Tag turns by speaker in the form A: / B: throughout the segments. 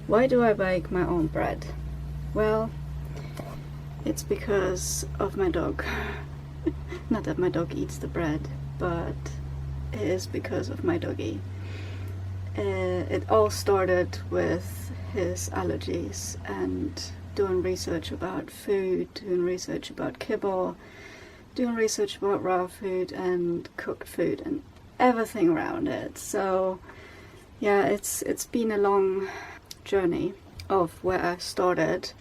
A: Why do I bake my own bread? Well, it's because of my dog. Not that my dog eats the bread, but it is because of my doggy. It all started with his allergies and doing research about food, doing research about kibble, doing research about raw food and cooked food and everything around it. So yeah, it's been a long journey of where I started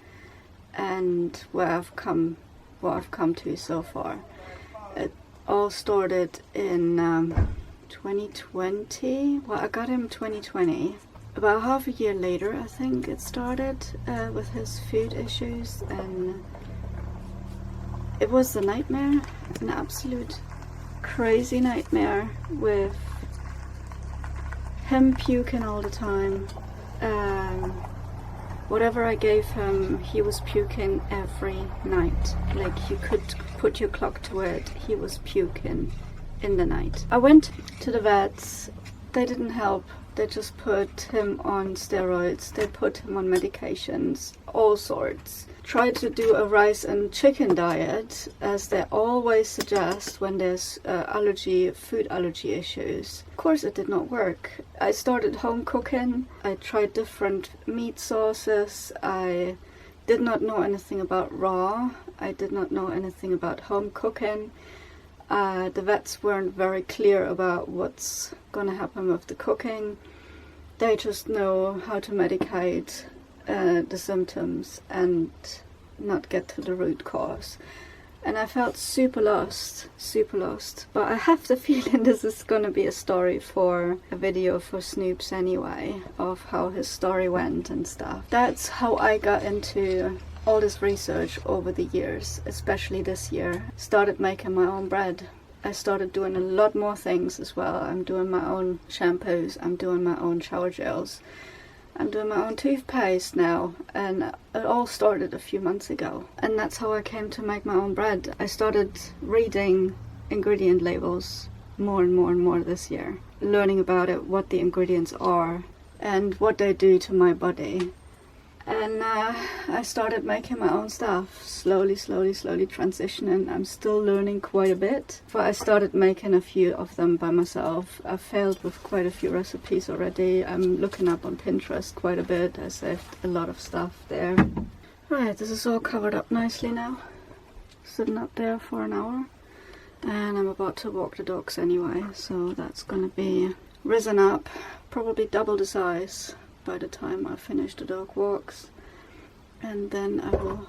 A: and where I've come to so far. It all started in 2020. Well, I got him 2020. About half a year later, I think it started with his food issues, and it was a nightmare, an absolute crazy nightmare, with him puking all the time. Whatever I gave him, he was puking every night. Like, you could put your clock to it, he was puking in the night. I went to the vets, they didn't help. They just put him on steroids, they put him on medications, all sorts. Tried to do a rice and chicken diet, as they always suggest when there's food allergy issues. Of course it did not work. I started home cooking, I tried different meat sauces, I did not know anything about raw, I did not know anything about home cooking. The vets weren't very clear about what's gonna happen with the cooking. They just know how to medicate the symptoms and not get to the root cause. And I felt super lost. But I have the feeling this is gonna be a story for a video for Snoops anyway, of how his story went and stuff. That's how I got into all this research over the years, especially this year. Started making my own bread. I started doing a lot more things as well. I'm doing my own shampoos, I'm doing my own shower gels, I'm doing my own toothpaste now, and it all started a few months ago. And that's how I came to make my own bread. I started reading ingredient labels more and more this year, learning about it, what the ingredients are and what they do to my body. And I started making my own stuff, slowly transitioning. I'm still learning quite a bit, but I started making a few of them by myself. I failed with quite a few recipes already. I'm looking up on Pinterest quite a bit. I saved a lot of stuff there. Right, this is all covered up nicely now. Sitting up there for an hour. And I'm about to walk the dogs anyway, so that's gonna be risen up, probably double the size by the time I finish the dog walks, and then I will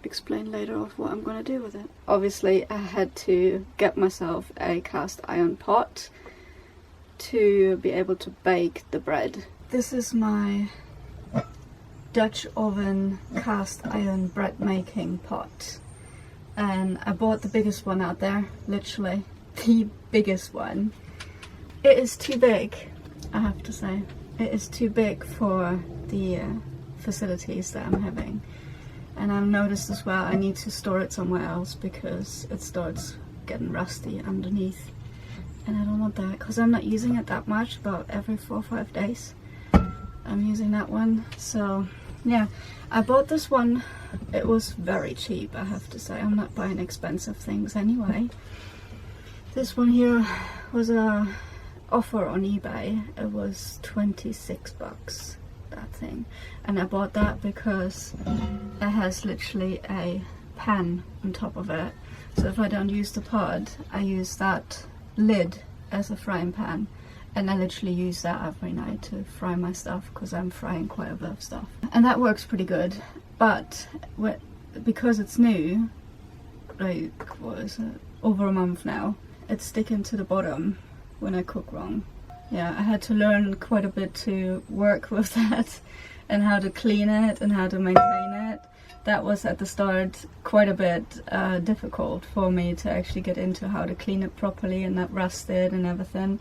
A: explain later of what I'm gonna do with it. Obviously I had to get myself a cast iron pot to be able to bake the bread. This is my Dutch oven cast iron bread making pot, and I bought the biggest one out there, literally the biggest one. It is too big, I have to say. It is too big for the facilities that I'm having, and I've noticed as well I need to store it somewhere else because it starts getting rusty underneath, and I don't want that because I'm not using it that much. About every 4 or 5 days I'm using that one. So yeah, I bought this one. It was very cheap, I have to say. I'm not buying expensive things anyway. This one here was a offer on eBay. It was 26 bucks, that thing, and I bought that because it has literally a pan on top of it, so if I don't use the pot, I use that lid as a frying pan, and I literally use that every night to fry my stuff because I'm frying quite a bit of stuff, and that works pretty good. But because it's new, like, what is it, over a month now, it's sticking to the bottom when I cook wrong. Yeah, I had to learn quite a bit to work with that and how to clean it and how to maintain it. That was at the start quite a bit difficult for me to actually get into how to clean it properly and not rust it and everything.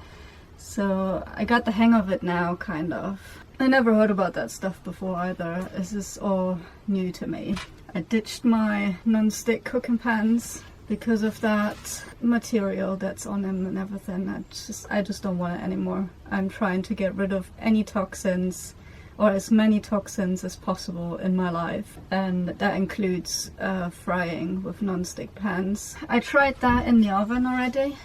A: So I got the hang of it now, kind of. I never heard about that stuff before either. This is all new to me. I ditched my non-stick cooking pans because of that material that's on them and everything. I just don't want it anymore. I'm trying to get rid of any toxins or as many toxins as possible in my life, and that includes frying with non-stick pans. I tried that in the oven already,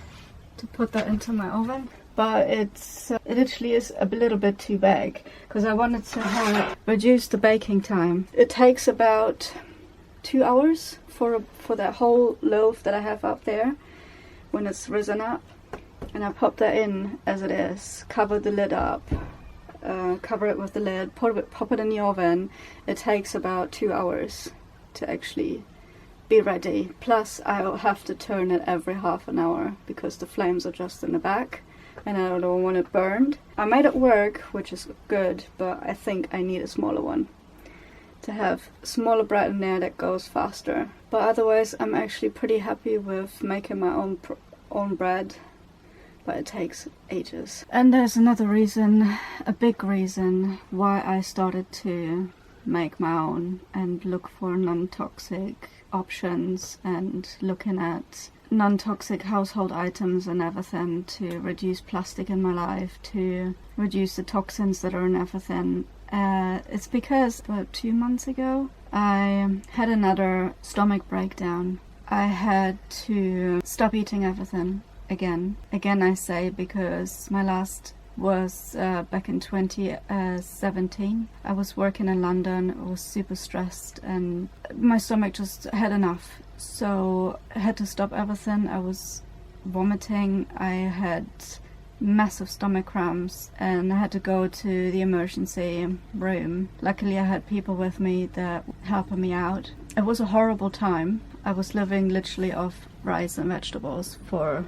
A: to put that into my oven, but it actually is a little bit too big because I wanted to reduce the baking time. It takes about 2 hours for that whole loaf that I have up there when it's risen up, and I pop that in as it is, cover the lid up, cover it with the lid, pop it in the oven. It takes about 2 hours to actually be ready. Plus I'll have to turn it every half an hour because the flames are just in the back and I don't want it burned. I made it work, which is good, but I think I need a smaller one to have smaller bread in there that goes faster. But otherwise I'm actually pretty happy with making my own bread, but it takes ages. And there's another reason, a big reason, why I started to make my own and look for non-toxic options and looking at non-toxic household items and everything to reduce plastic in my life, to reduce the toxins that are in everything. It's because about 2 months ago I had another stomach breakdown. I had to stop eating everything again I say, because my last was back in 2017. I was working in London, I was super stressed and my stomach just had enough, so I had to stop everything. I was vomiting, I had massive stomach cramps and I had to go to the emergency room. Luckily I had people with me that helped me out. It was a horrible time. I was living literally off rice and vegetables for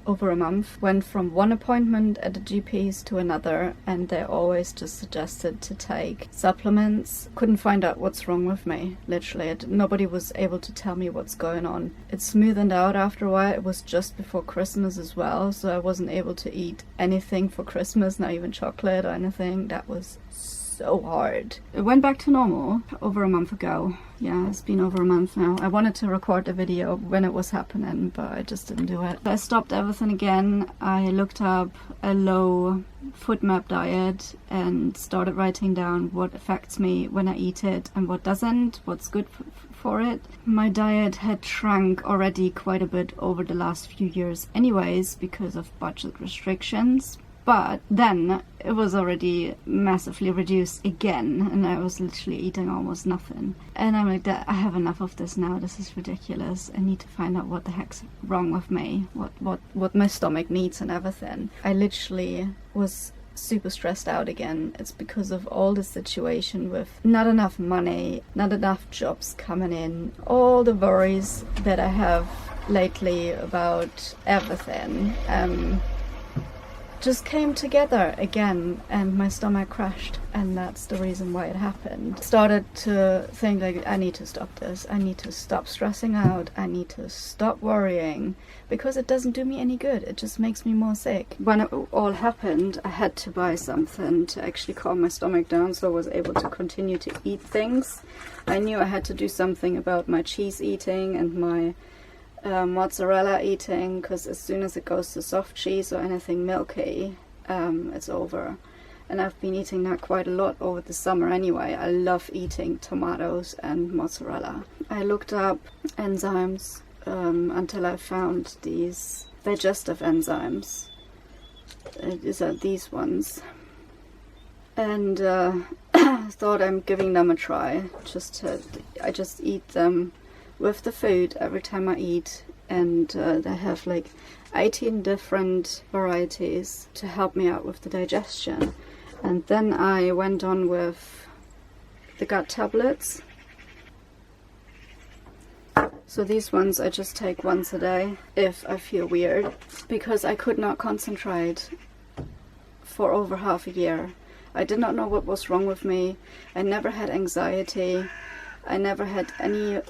A: over a month. Went from one appointment at the GP's to another and they always just suggested to take supplements. Couldn't find out what's wrong with me, literally. Nobody was able to tell me what's going on. It smoothed out after a while. It was just before Christmas as well, so I wasn't able to eat anything for Christmas, not even chocolate or anything. That was so hard. It went back to normal over a month ago. Yeah, it's been over a month now. I wanted to record the video when it was happening, but I just didn't do it. I stopped everything again. I looked up a low food map diet and started writing down what affects me when I eat it and what doesn't, what's good for it. My diet had shrunk already quite a bit over the last few years anyways because of budget restrictions. But then it was already massively reduced again and I was literally eating almost nothing. And I'm like, I have enough of this now, this is ridiculous. I need to find out what the heck's wrong with me, what my stomach needs and everything. I literally was super stressed out again. It's because of all the situation with not enough money, not enough jobs coming in, all the worries that I have lately about everything. Just came together again and my stomach crashed, and that's the reason why it happened. Started to think like, I need to stop this, I need to stop stressing out, I need to stop worrying, because it doesn't do me any good, it just makes me more sick. When it all happened, I had to buy something to actually calm my stomach down so I was able to continue to eat things. I knew I had to do something about my cheese eating and my mozzarella eating, because as soon as it goes to soft cheese or anything milky, it's over. And I've been eating that quite a lot over the summer anyway. I love eating tomatoes and mozzarella. I looked up enzymes until I found these digestive enzymes. These are these ones, and I thought I'm giving them a try. I just eat them with the food every time I eat, and they have like 18 different varieties to help me out with the digestion. And then I went on with the gut tablets. So these ones I just take once a day if I feel weird, because I could not concentrate for over half a year. I did not know what was wrong with me. I never had anxiety. I never had any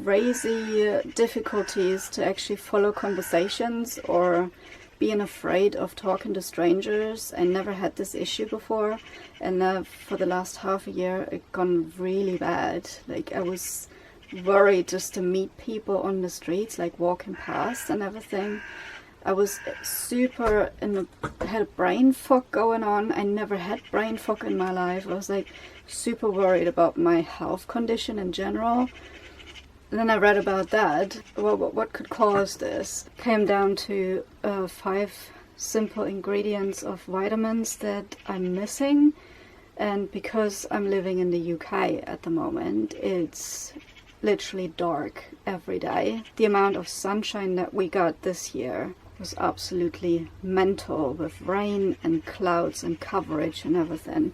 A: crazy difficulties to actually follow conversations or being afraid of talking to strangers. I never had this issue before, and for the last half a year it gone really bad. Like, I was worried just to meet people on the streets, like walking past and everything. I was super had a brain fog going on. I never had brain fog in my life. I was like super worried about my health condition in general. And then I read about that. Well, what could cause this? Came down to 5 simple ingredients of vitamins that I'm missing. And because I'm living in the UK at the moment, it's literally dark every day. The amount of sunshine that we got this year was absolutely mental, with rain and clouds and coverage and everything.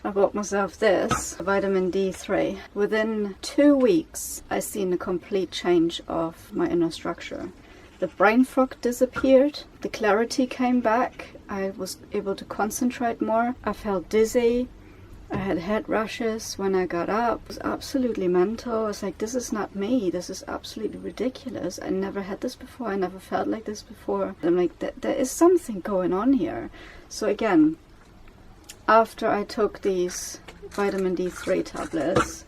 A: I bought myself this, vitamin D3. Within 2 weeks, I seen a complete change of my inner structure. The brain fog disappeared, the clarity came back, I was able to concentrate more, I felt dizzy, I had head rushes when I got up. It was absolutely mental. I was like, this is not me, this is absolutely ridiculous. I never had this before, I never felt like this before. I'm like, there is something going on here. So again, after I took these vitamin D3 tablets,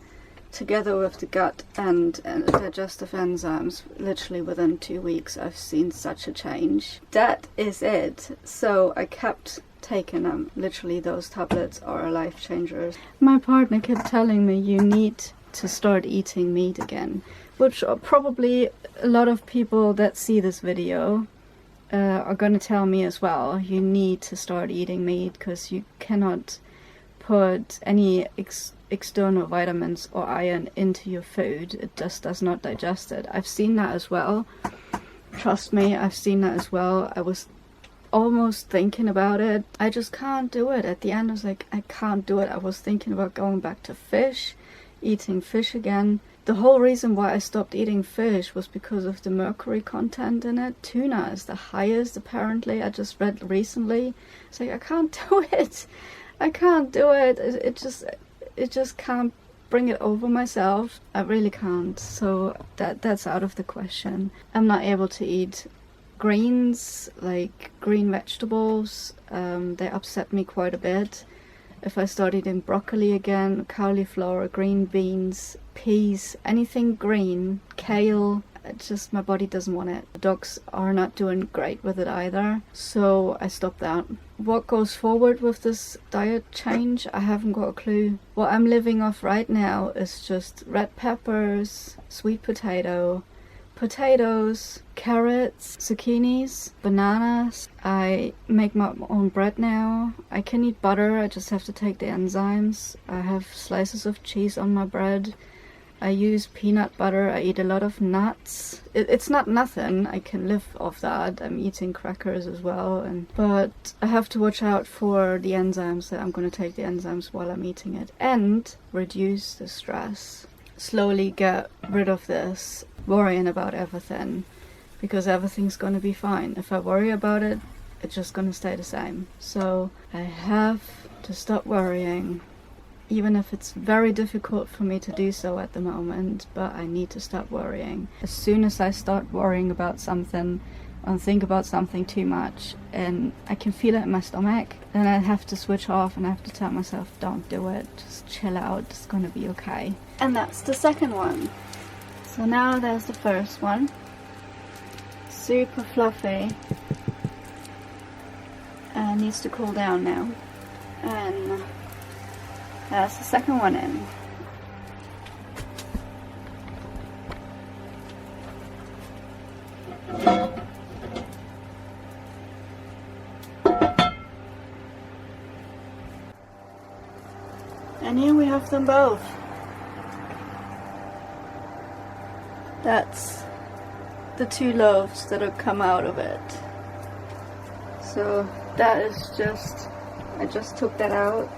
A: together with the gut and digestive enzymes, literally within 2 weeks I've seen such a change. That is it. So I kept taking them. Literally, those tablets are life changers. My partner kept telling me, you need to start eating meat again, which are probably a lot of people that see this video are going to tell me as well. You need to start eating meat because you cannot put any external vitamins or iron into your food. It just does not digest it. I've seen that as well. Trust me, I've seen that as well. I was almost thinking about it. I just can't do it. At the end I was like, I can't do it. I was thinking about going back to fish, eating fish again. The whole reason why I stopped eating fish was because of the mercury content in it. Tuna is the highest, apparently. I just read recently. It's like, I can't do it. I can't do it. It just can't bring it over myself. I really can't. So that's out of the question. I'm not able to eat greens, like green vegetables. They upset me quite a bit. If I start eating broccoli again, cauliflower, green beans, peas, anything green, kale, it's just my body doesn't want it. The dogs are not doing great with it either, so I stopped that. What goes forward with this diet change, I haven't got a clue. What I'm living off right now is just red peppers, sweet potato, potatoes, carrots, zucchinis, bananas. I make my own bread now. I can eat butter, I just have to take the enzymes. I have slices of cheese on my bread. I use peanut butter. I eat a lot of nuts. It's not nothing. I can live off that. I'm eating crackers as well. But I have to watch out for the enzymes. That I'm going to take the enzymes while I'm eating it. And reduce the stress. Slowly get rid of this worrying about everything. Because everything's going to be fine. If I worry about it, it's just going to stay the same. So I have to stop worrying. Even if it's very difficult for me to do so at the moment, but I need to stop worrying. As soon as I start worrying about something and think about something too much and I can feel it in my stomach, then I have to switch off and I have to tell myself, don't do it, just chill out, it's gonna be okay. And that's the second one. So now there's the first one. Super fluffy. Needs to cool down now. And that's the second one in. And here we have them both. That's the 2 loaves that have come out of it. So that is just, I just took that out.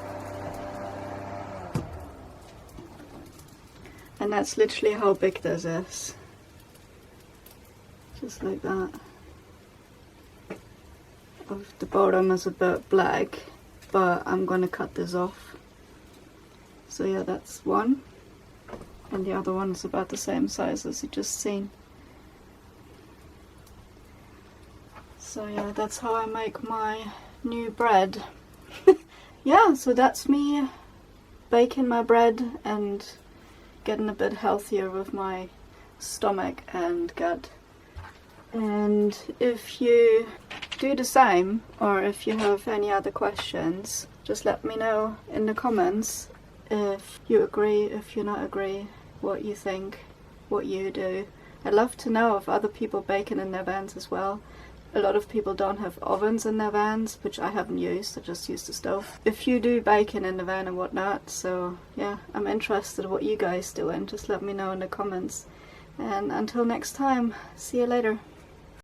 A: And that's literally how big this is. Just like that. The bottom is a bit black, but I'm gonna cut this off. So yeah, that's one. And the other one is about the same size as you just seen. So yeah, that's how I make my new bread. Yeah, so that's me baking my bread and getting a bit healthier with my stomach and gut. And if you do the same, or if you have any other questions, just let me know in the comments if you agree, if you not agree, what you think, what you do. I'd love to know if other people baking in their vans as well. A lot of people don't have ovens in their vans, which I haven't used, I just used the stove. If you do baking in the van and whatnot, so yeah, I'm interested in what you guys doing. Just let me know in the comments. And until next time, see you later.